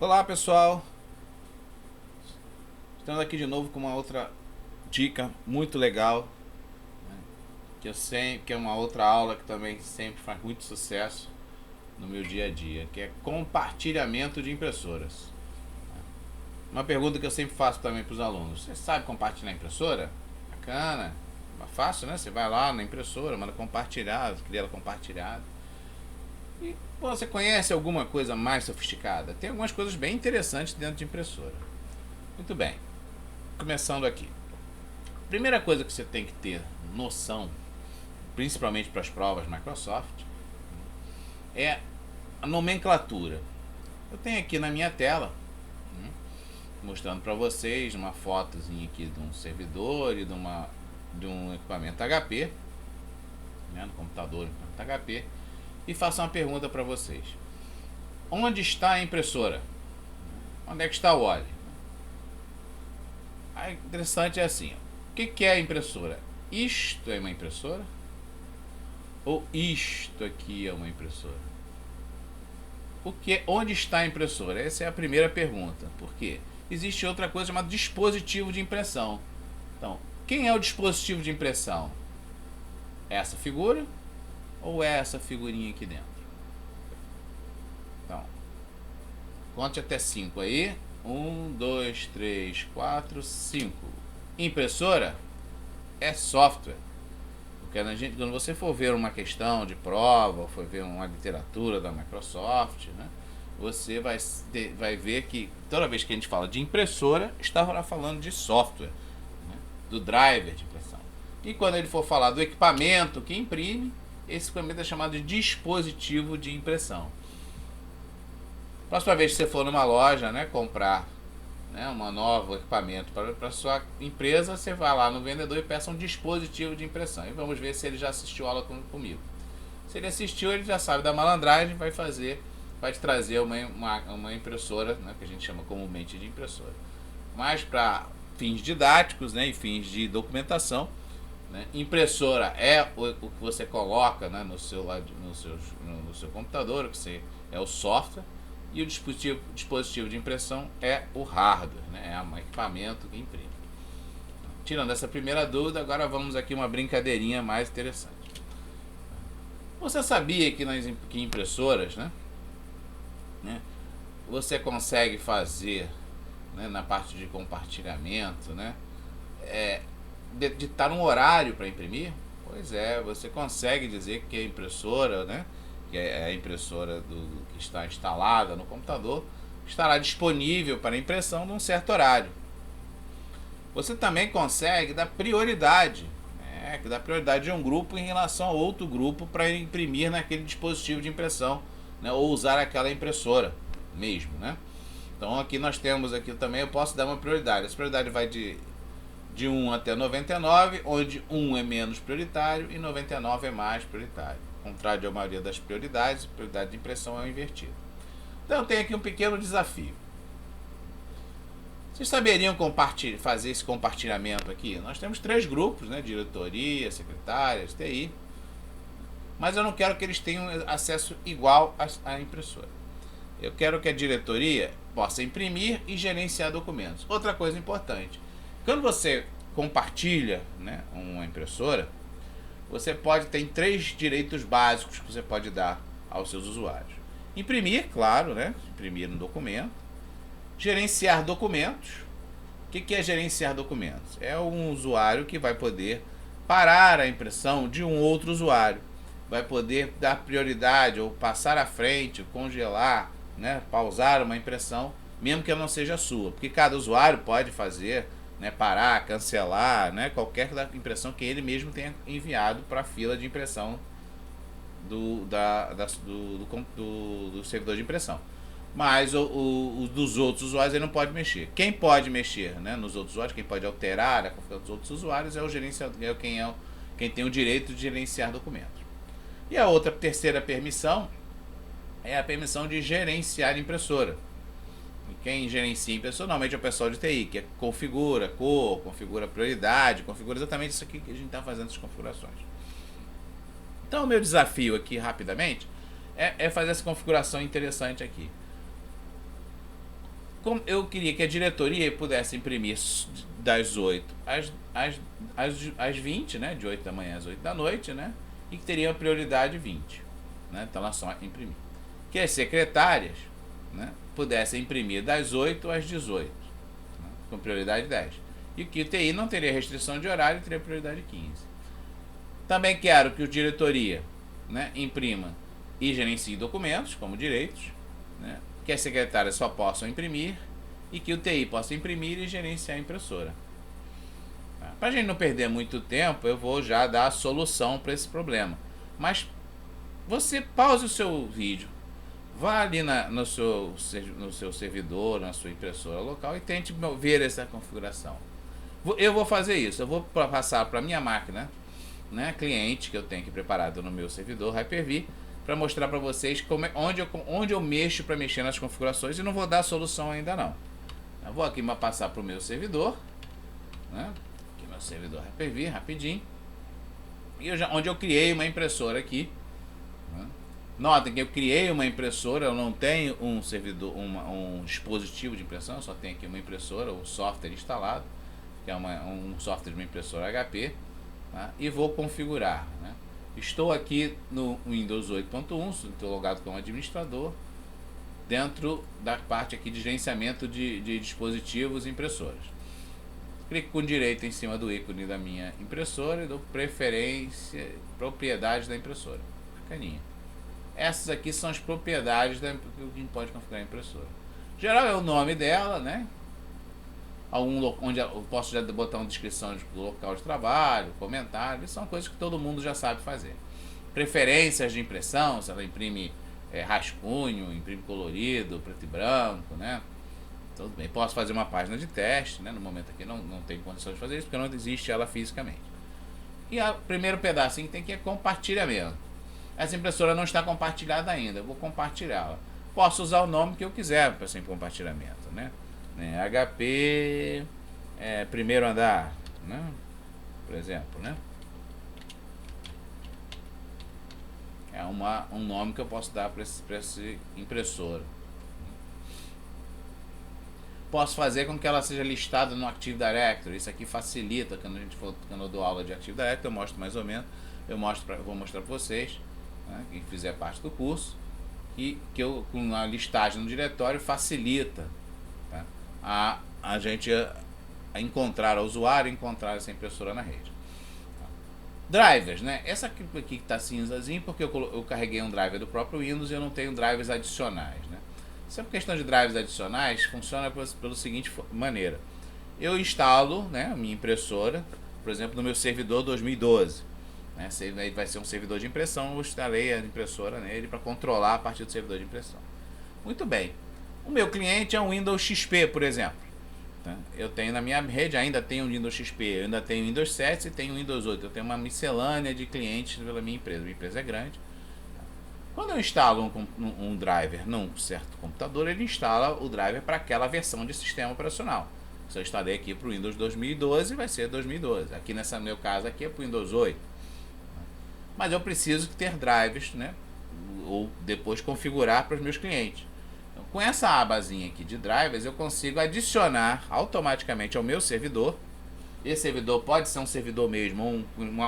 Olá pessoal, estamos aqui de novo com uma outra dica muito legal, né? Que é uma outra aula que também sempre faz muito sucesso no meu dia a dia, que é compartilhamento de impressoras. Uma pergunta que eu sempre faço também para os alunos: você sabe compartilhar impressora? Bacana, fácil, né? Você vai lá na impressora, manda compartilhar, cria ela compartilhada. E você conhece alguma coisa mais sofisticada? Tem algumas coisas bem interessantes dentro de impressora. Muito bem, começando aqui. Primeira coisa que você tem que ter noção, principalmente para as provas Microsoft, é a nomenclatura. Eu tenho aqui na minha tela, mostrando para vocês uma fotozinha aqui de um servidor e de um equipamento HP, né, no computador, HP, e faço uma pergunta para vocês: onde está a impressora? Onde é que está o óleo? A interessante é assim: o que é a impressora? Isto é uma impressora? Ou isto aqui é uma impressora? Onde está a impressora? Essa é a primeira pergunta. Por quê? Existe outra coisa chamada dispositivo de impressão. Então, quem é o dispositivo de impressão? Essa figura ou essa figurinha aqui dentro? Então, conte até 5 aí. 1, 2, 3, 4, 5. Impressora é software. Porque quando você for ver uma questão de prova, ou for ver uma literatura da Microsoft, né, você vai ver que toda vez que a gente fala de impressora, está falando de software, né, do driver de impressão. E quando ele for falar do equipamento que imprime, esse equipamento é chamado de dispositivo de impressão. Próxima vez que você for numa loja, né, comprar, né, um novo equipamento para sua empresa, você vai lá no vendedor e peça um dispositivo de impressão. E vamos ver se ele já assistiu a aula comigo. Se ele assistiu, ele já sabe da malandragem, vai te trazer uma impressora, né, que a gente chama comumente de impressora. Mas para fins didáticos, né, e fins de documentação, né, impressora é o que você coloca, né, no seu computador, é o software. E o dispositivo de impressão é o hardware, né? É um equipamento que imprime. Tirando essa primeira dúvida, agora vamos aqui uma brincadeirinha mais interessante. Você sabia que que impressoras, né, você consegue fazer, né, na parte de compartilhamento, né, ditar um horário para imprimir? Pois é, você consegue dizer que a impressora, né, que é a impressora que está instalada no computador, estará disponível para impressão num certo horário. Você também consegue dar prioridade, a um grupo em relação a outro grupo para imprimir naquele dispositivo de impressão, né, ou usar aquela impressora mesmo, né? Então aqui nós temos aqui também, eu posso dar uma prioridade. Essa prioridade vai de 1 até 99, onde 1 é menos prioritário e 99 é mais prioritário. Ao contrário da maioria das prioridades, a prioridade de impressão é o invertido. Então tem aqui um pequeno desafio. Vocês saberiam fazer esse compartilhamento aqui? Nós temos 3 grupos, né? Diretoria, secretárias, TI. Mas eu não quero que eles tenham acesso igual à impressora. Eu quero que a diretoria possa imprimir e gerenciar documentos. Outra coisa importante: quando você compartilha, né, uma impressora, você pode ter 3 direitos básicos que você pode dar aos seus usuários. Imprimir, claro, né? Imprimir um documento. Gerenciar documentos. O que é gerenciar documentos? É um usuário que vai poder parar a impressão de um outro usuário. Vai poder dar prioridade ou passar à frente, congelar, né, pausar uma impressão, mesmo que ela não seja sua. Porque cada usuário pode fazer, né, parar, cancelar, né, qualquer impressão que ele mesmo tenha enviado para a fila de impressão do servidor de impressão. Mas o dos outros usuários ele não pode mexer. Quem pode mexer, né, nos outros usuários, quem pode alterar a configuração dos outros usuários é o gerenciador, quem tem o direito de gerenciar documentos. E a terceira permissão é a permissão de gerenciar impressora. E quem gerencia a impressora normalmente é o pessoal de TI, que configura cor, configura prioridade, configura exatamente isso aqui que a gente está fazendo, essas configurações. Então o meu desafio aqui rapidamente é fazer essa configuração interessante aqui. Como eu queria que a diretoria pudesse imprimir das 8 às 20, né? De 8 da manhã às 8 da noite, né? E que teria prioridade 20. Né? Então ela só imprimir. Que as secretárias, né, pudessem imprimir das 8 às 18, né, com prioridade 10. E que o TI não teria restrição de horário e teria prioridade 15. Também quero que a diretoria, né, imprima e gerencie documentos, como direitos, né, que as secretárias só possam imprimir e que o TI possa imprimir e gerenciar a impressora. Para a gente não perder muito tempo, eu vou já dar a solução para esse problema. Mas você pause o seu vídeo, vá ali no seu servidor, na sua impressora local e tente ver essa configuração. Eu vou fazer isso, eu vou passar para a minha máquina, né, cliente, que eu tenho aqui preparado no meu servidor Hyper-V, para mostrar para vocês onde eu mexo para mexer nas configurações, e não vou dar a solução ainda não. Eu vou aqui passar para o meu servidor, né, aqui meu servidor Hyper-V, rapidinho, e onde eu criei uma impressora aqui. Notem que eu criei uma impressora, eu não tenho um servidor, um dispositivo de impressão, eu só tenho aqui uma impressora, o software instalado, que é um software de uma impressora HP, tá? E vou configurar. Né? Estou aqui no Windows 8.1, estou logado como administrador, dentro da parte aqui de gerenciamento de dispositivos e impressoras. Clico com direito em cima do ícone da minha impressora e dou preferência, propriedades da impressora. Bacaninha. Essas aqui são as propriedades que a gente pode configurar a impressora. Geral é o nome dela, né? Onde eu posso já botar uma descrição do local de trabalho, comentário, são coisas que todo mundo já sabe fazer. Preferências de impressão, se ela imprime rascunho, imprime colorido, preto e branco, né? Tudo bem. Posso fazer uma página de teste, né? No momento aqui não tenho condições de fazer isso, porque não existe ela fisicamente. E o primeiro pedacinho tem que é compartilhamento. Essa impressora não está compartilhada ainda, eu vou compartilhá-la. Posso usar o nome que eu quiser para esse compartilhamento, né? HP primeiro andar, né? Por exemplo, né? É um nome que eu posso dar para essa impressora. Posso fazer com que ela seja listada no Active Directory. Isso aqui facilita quando eu dou aula de Active Directory, eu mostro mais ou menos. Eu vou mostrar para vocês, né, quem fizer parte do curso, que eu com a listagem no diretório facilita, tá, a gente a encontrar o usuário, encontrar essa impressora na rede. Drivers, né? Essa aqui que está cinzazinho porque eu carreguei um driver do próprio Windows e eu não tenho drivers adicionais, né? Essa questão de drivers adicionais funciona pela seguinte maneira: eu instalo, né, a minha impressora, por exemplo, no meu servidor 2012. Né, vai ser um servidor de impressão, eu instalei a impressora nele para controlar a partir do servidor de impressão. Muito bem. O meu cliente é um Windows XP, por exemplo. Tá? Eu tenho na minha rede, ainda tenho um Windows XP, eu ainda tenho Windows 7 e tenho Windows 8. Eu tenho uma miscelânea de clientes pela minha empresa. Minha empresa é grande. Quando eu instalo um driver num certo computador, ele instala o driver para aquela versão de sistema operacional. Se eu instalei aqui para o Windows 2012, vai ser 2012. Aqui nesse meu caso aqui é para o Windows 8. Mas eu preciso ter drivers, né, ou depois configurar para os meus clientes. Então, com essa abazinha aqui de drivers, eu consigo adicionar automaticamente ao meu servidor. Esse servidor pode ser um servidor mesmo, ou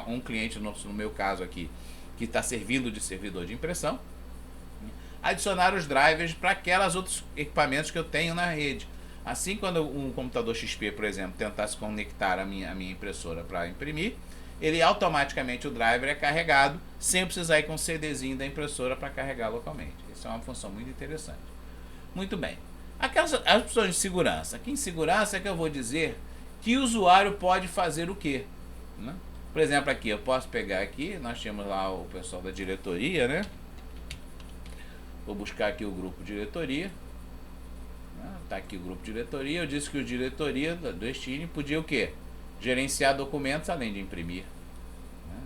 um cliente nosso, no meu caso aqui, que está servindo de servidor de impressão. Adicionar os drivers para aqueles outros equipamentos que eu tenho na rede. Assim, quando um computador XP, por exemplo, tentar se conectar à minha impressora para imprimir, ele automaticamente, o driver é carregado, sem precisar ir com o CDzinho da impressora para carregar localmente. Isso é uma função muito interessante. Muito bem. As opções de segurança. Aqui em segurança é que eu vou dizer que o usuário pode fazer o quê? Né? Por exemplo, aqui, eu posso pegar aqui, nós temos lá o pessoal da diretoria, né? Vou buscar aqui o grupo diretoria. Tá aqui o grupo diretoria. Eu disse que o diretoria do Steam podia o quê? Gerenciar documentos além de imprimir.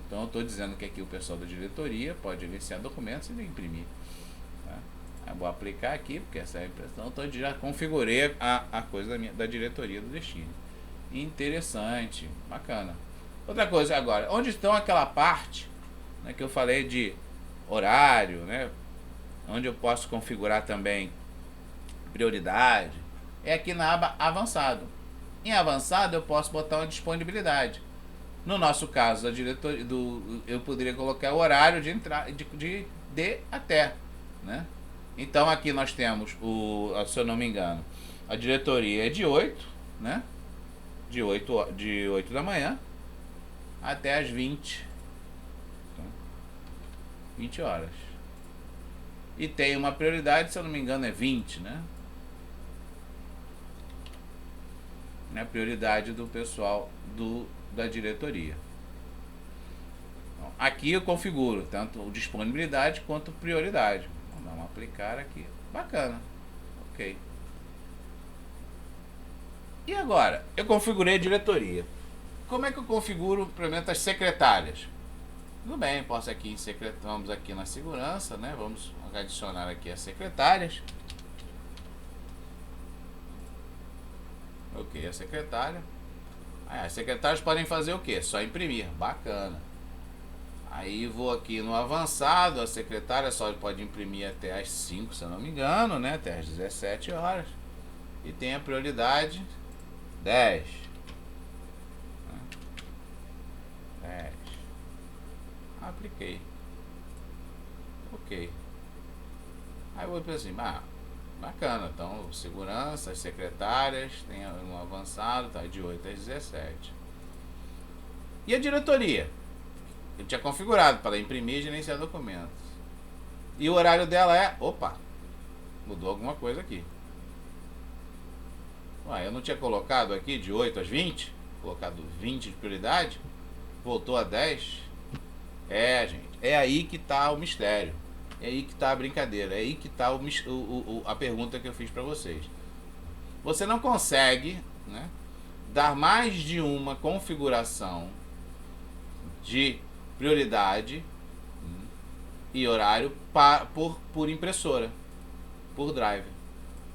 Então eu estou dizendo que aqui o pessoal da diretoria pode gerenciar documentos e imprimir. Eu vou aplicar aqui, porque essa é a impressão. Então eu já configurei a coisa da diretoria do destino. Interessante, bacana. Outra coisa agora, onde estão aquela parte, né, que eu falei de horário, né, onde eu posso configurar também prioridade. é aqui na aba avançado. Em avançado eu posso botar uma disponibilidade. No nosso caso, a diretoria eu poderia colocar o horário de entrar de até, né? Então aqui nós temos se eu não me engano, a diretoria é de 8, né? De 8 da manhã até as 20 horas. E tem uma prioridade, se eu não me engano, é 20, né? A prioridade do pessoal da diretoria. Então, aqui eu configuro tanto disponibilidade quanto prioridade. Vamos aplicar aqui. Bacana. Ok. E agora? Eu configurei a diretoria. Como é que eu configuro, por exemplo, as secretárias? Tudo bem, posso aqui em vamos aqui na segurança, né? Vamos adicionar aqui as secretárias. Ok, a secretária. As secretárias podem fazer o que? Só imprimir. Bacana. Aí vou aqui no avançado. A secretária só pode imprimir até as 5, se eu não me engano, né? Até as 17 horas. E tem a prioridade 10. 10. Apliquei. Ok. Aí eu vou pensar assim, bacana, então segurança, as secretárias, tem um avançado, tá de 8 às 17. E a diretoria? Eu tinha configurado para imprimir e gerenciar documentos. E o horário dela é, opa, mudou alguma coisa aqui. Eu não tinha colocado aqui de 8 às 20, colocado 20 de prioridade, voltou a 10. Gente, é aí que tá o mistério. É aí que está a brincadeira, é aí que está a pergunta que eu fiz para vocês. Você não consegue, né, dar mais de uma configuração de prioridade e horário por impressora, por driver.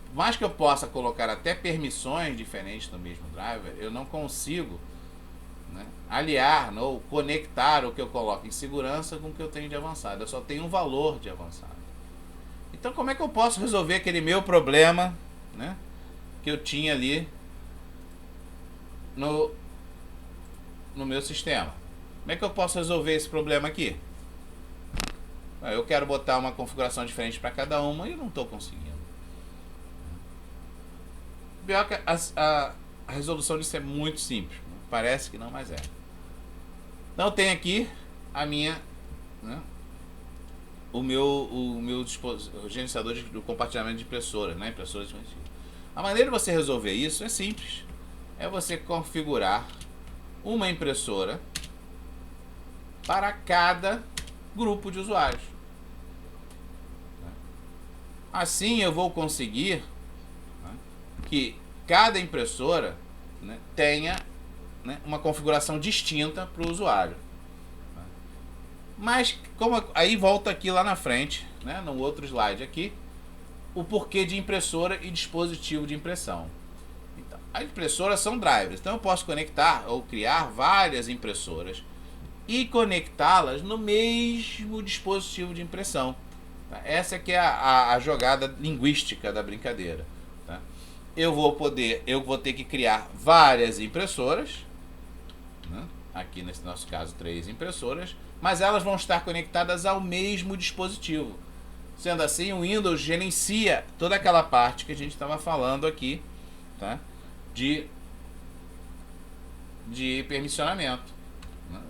Por mais que eu possa colocar até permissões diferentes no mesmo driver, eu não consigo, né, aliar ou conectar o que eu coloco em segurança com o que eu tenho de avançado. Eu só tenho um valor de avançado. Então como é que eu posso resolver aquele meu problema, né, que eu tinha ali no meu sistema? Como é que eu posso resolver esse problema aqui? Eu quero botar uma configuração diferente para cada uma e eu não estou conseguindo. Pior que a resolução disso é muito simples. Parece que não, mas é. Então tem aqui a minha, né, o meu gerenciador do compartilhamento de impressoras, né, impressoras de mentira. A maneira de você resolver isso é simples. É você configurar uma impressora para cada grupo de usuários. Assim eu vou conseguir, né, que cada impressora, né, tenha, né, uma configuração distinta para o usuário. Mas aí volta aqui lá na frente, né, no outro slide aqui, o porquê de impressora e dispositivo de impressão. Então, as impressoras são drivers, então eu posso conectar ou criar várias impressoras e conectá-las no mesmo dispositivo de impressão. Essa que é a jogada linguística da brincadeira. Tá? Eu vou ter que criar várias impressoras, né? Aqui nesse nosso caso 3 impressoras, mas elas vão estar conectadas ao mesmo dispositivo. Sendo assim, o Windows gerencia toda aquela parte que a gente estava falando aqui, tá? de permissionamento.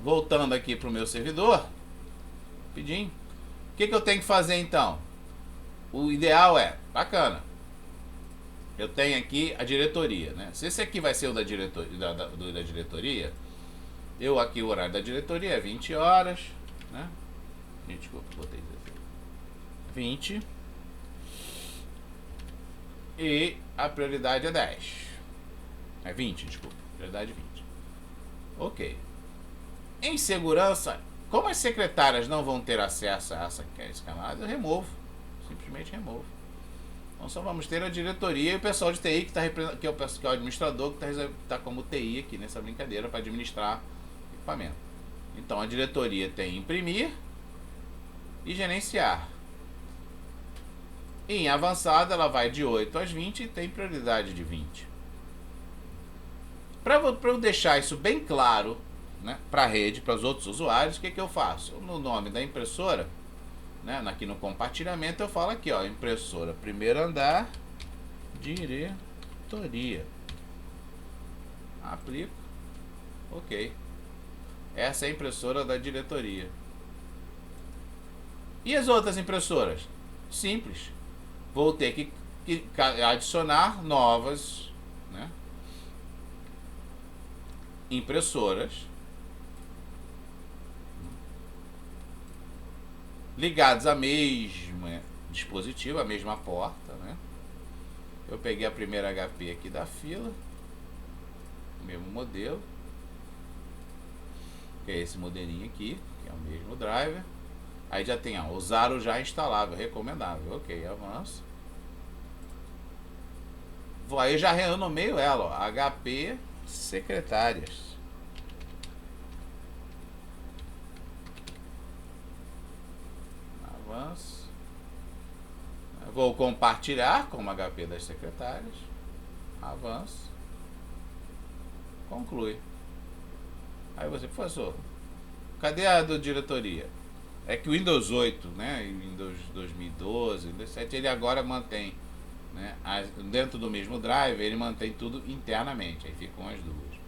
Voltando aqui para o meu servidor, rapidinho, o que eu tenho que fazer então? O ideal é, bacana, eu tenho aqui a diretoria, né? Se esse aqui vai ser o da diretoria, eu aqui o horário da diretoria é 20 horas, né? Desculpa, botei 20 e a prioridade é 10. É 20, desculpa, prioridade 20. Ok. Em segurança, como as secretárias não vão ter acesso a esse camada, eu removo. Simplesmente removo. Então só vamos ter a diretoria e o pessoal de TI que é o administrador que está como TI aqui nessa brincadeira para administrar equipamento. Então a diretoria tem imprimir e gerenciar. Em avançada, ela vai de 8 às 20 e tem prioridade de 20. Para eu deixar isso bem claro, né, para a rede, para os outros usuários, o que eu faço? No nome da impressora, né, aqui no compartilhamento, eu falo aqui, ó, impressora primeiro andar, diretoria. Aplico. Ok. Essa é a impressora da diretoria. E as outras impressoras? Simples. Vou ter que adicionar novas, né, impressoras ligadas ao mesmo dispositivo, a mesma porta, né? Eu peguei a primeira HP aqui da fila, mesmo modelo, que é esse modelinho aqui, que é o mesmo driver. Aí já tem, ó, usar o já instalável, recomendável. Ok, avanço. Aí já renomeio ela, ó, HP secretárias. Avanço. Vou compartilhar com o HP das secretárias. Avanço. Conclui. Aí você, professor, cadê a do diretoria? É que o Windows 8, né, Windows 2012, Windows 7, ele agora mantém, né, dentro do mesmo drive, ele mantém tudo internamente, aí ficam as duas.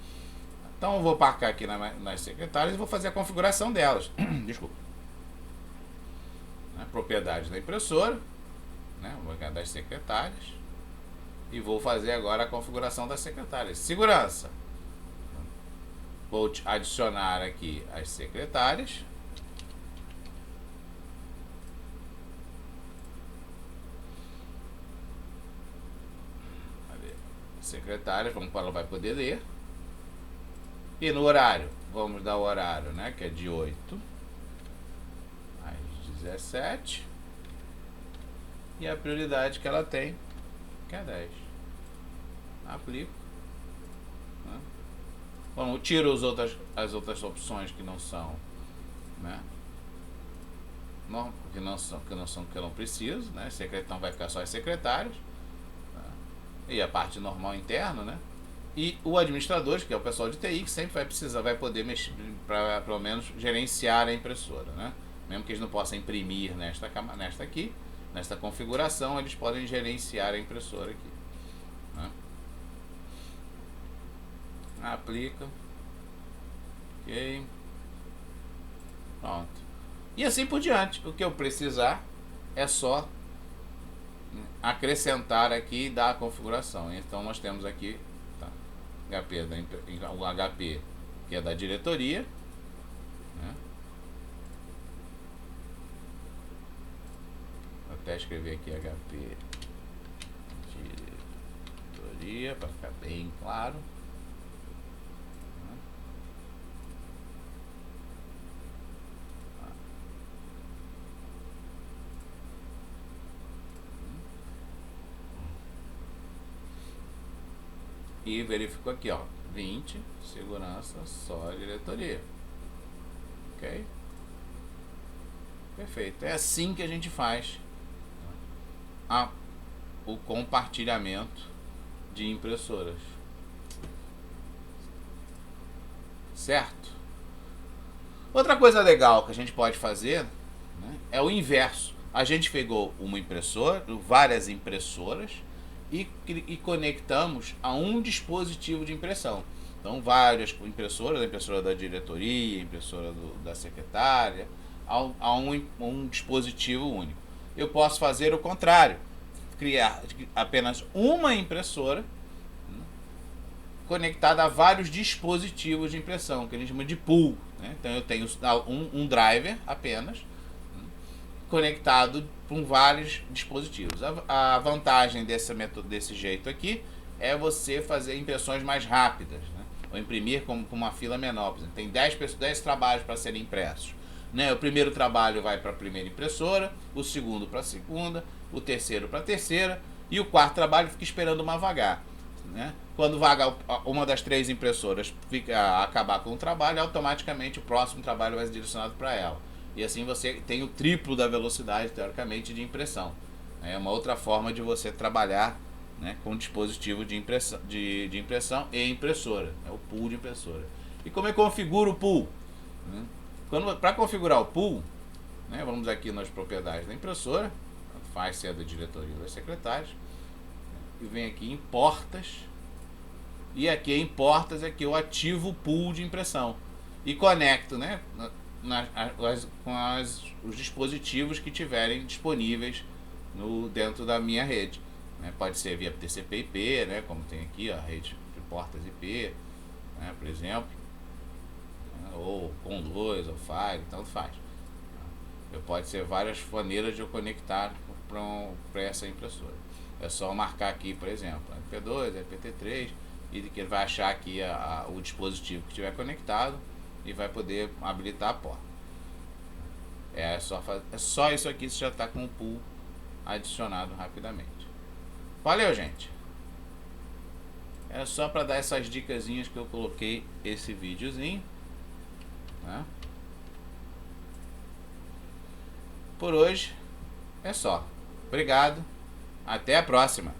Então eu vou marcar aqui nas secretárias e vou fazer a configuração delas. Desculpa. Propriedades da impressora, né, vou pegar das secretárias e vou fazer agora a configuração das secretárias. Segurança. Vou adicionar aqui as secretárias. Secretárias, vamos para ela vai poder ler. E no horário, vamos dar o horário, né, que é de 8 às 17. E a prioridade que ela tem, que é 10. Aplico. Né? Bom, eu tiro as outras opções que não são, né, que eu não preciso, né? Então vai ficar só as secretárias, né? E a parte normal interna, né? E o administrador, que é o pessoal de TI, que sempre vai poder mexer para pelo menos gerenciar a impressora, né? Mesmo que eles não possam imprimir nesta aqui, nesta configuração, eles podem gerenciar a impressora aqui, né? Aplica. Ok. Pronto. E assim por diante. O que eu precisar é só acrescentar aqui e dar a configuração. Então nós temos aqui, tá, o HP que é da diretoria, né? Vou até escrever aqui HP diretoria para ficar bem claro. E verificou aqui, ó, 20, segurança, só diretoria. Ok? Perfeito. É assim que a gente faz o compartilhamento de impressoras. Certo? Outra coisa legal que a gente pode fazer, né, é o inverso. A gente pegou uma impressora, várias impressoras, e conectamos a um dispositivo de impressão. Então, várias impressoras, a impressora da diretoria, a impressora da secretária, a um dispositivo único. Eu posso fazer o contrário, criar apenas uma impressora, né, conectada a vários dispositivos de impressão, que a gente chama de pool, né? Então, eu tenho um driver apenas, né, conectado com vários dispositivos. A vantagem desse método, desse jeito aqui, é você fazer impressões mais rápidas, né? Ou imprimir com uma fila menor. Por exemplo, tem 10 trabalhos para serem impressos, né? O primeiro trabalho vai para a primeira impressora, o segundo para a segunda, o terceiro para a terceira, e o quarto trabalho fica esperando uma vagar, né? Quando vagar uma das 3 impressoras acabar com o trabalho, automaticamente o próximo trabalho vai ser direcionado para ela. E assim você tem o triplo da velocidade, teoricamente, de impressão, É uma outra forma de você trabalhar, né, com dispositivo de impressão, de impressão e impressora. É o pool de impressora. E como é que configura o pool? Né? Para configurar o pool, né, vamos aqui nas propriedades da impressora, faz ser da diretoria das secretárias, e vem aqui em portas, e aqui em portas é que eu ativo o pool de impressão e conecto, né, com os dispositivos que tiverem disponíveis dentro da minha rede. Né? Pode ser via TCP/IP, né, como tem aqui a rede de portas IP, né, por exemplo, né, ou com 2 ou Fire, tanto faz. Pode ser várias maneiras de eu conectar para essa impressora. É só marcar aqui, por exemplo, MP2, MP3, e que ele vai achar aqui o dispositivo que estiver conectado e vai poder habilitar a porta. É só isso aqui, você já está com o pool adicionado rapidamente. Valeu, gente! É só para dar essas dicasinhas que eu coloquei esse videozinho, né? Por hoje é só. Obrigado. Até a próxima.